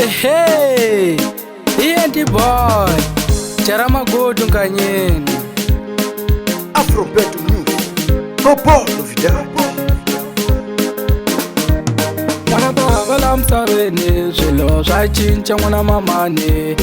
Hey, ENT boy, Charama go to Kanyeni. Afro Beto News, Popo novidade. Mwana baba la msaveni, swilo swa cinca mwana mamani.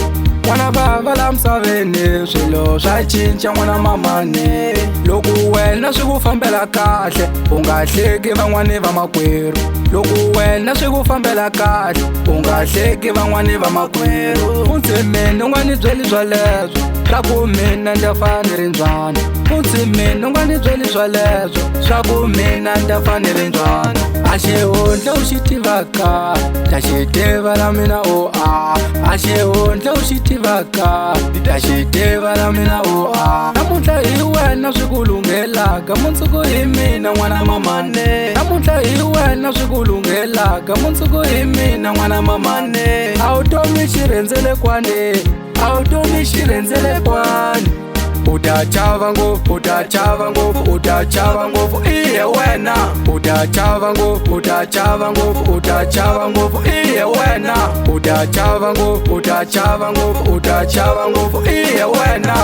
Mwana baba la msaveni, swilo swa cinca mwana mamani. Loko wena swi ku fambela kahle, u nga hleki van'wani va makwerhu. Loko wena swi ku fambela kahle, u nga hleki van'wani va makwerhu. Futhi mina u nga ni byeli swaleswo, swa ku mina ndza fa ni ri ndzwana. Futhi mina u nga ni byeli swaleswo, swa ku mina ndza fa ni ri ndzwana. A xihundla u xi tivaka, ta xi tiva la mina o a. A xihundla u xi tivaka, ta xi tiva la mina o a. Namuntlha hi wena swi ku lunghelaka, mundzuku hi mina n'wana mamane. Namuntlha hi wena swi ku lunghelaka, mundzuku hi mina n'wana mamane. A wu tomi xirhendzelekwane, a wu tomi xirhendzelekwane. U ta chava ngopfu, u ta chava ngopfu, u ta chava ngopfu, iye wena. U ta chava ngopfu, u ta chava ngopfu, u ta chava ngopfu, iye wena. U ta chava ngopfu, u ta chava ngopfu, u ta chava ngopfu, iye wena.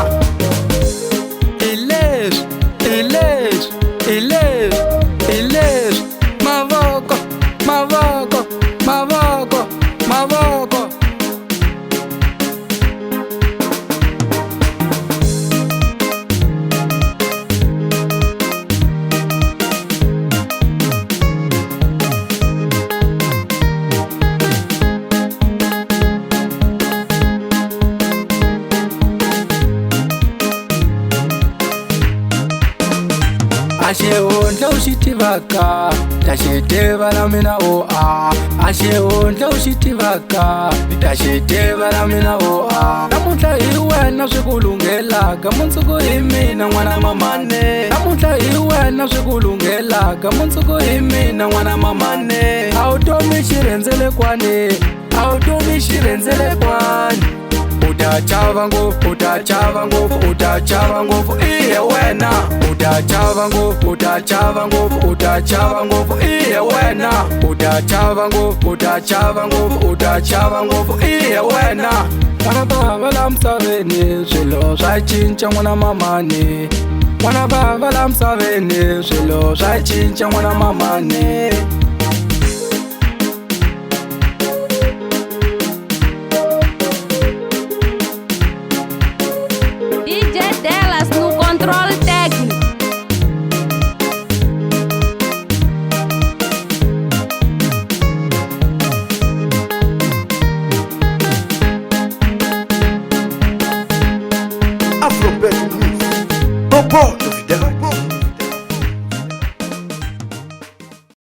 Ileswi, ileswi, ileswi, ileswi. Mavoko, mavoko, mavoko, mavoko. A xihundla u xi tivaka, ta xi tiva la mina o a. A xihundla u xi tivaka, ta xi tiva la mina o a. Namuntlha hi wena swi ku lunghelaka, mundzuku hi mina n'wana mamane. Namuntlha hi wena swi ku lunghelaka, mundzuku hi mina n'wana mamane. A wu tomi xirhendzelekwane, a wu tomi xirhendzelekwane. U ta chava ngopfu, u ta chava ngopfu, u ta chava ngopfu, iye wena. U ta chava ngopfu, u ta chava ngopfu, u ta chava ngopfu, iye wena. U ta chava ngopfu, u ta chava ngopfu, u ta chava ngopfu, iye wena. Mwana baba la msaveni, swilo swa cinca n'wana mamani. Mwana baba la msaveni, swilo swa cinca n'wana mamani. Afro Beto News, Popo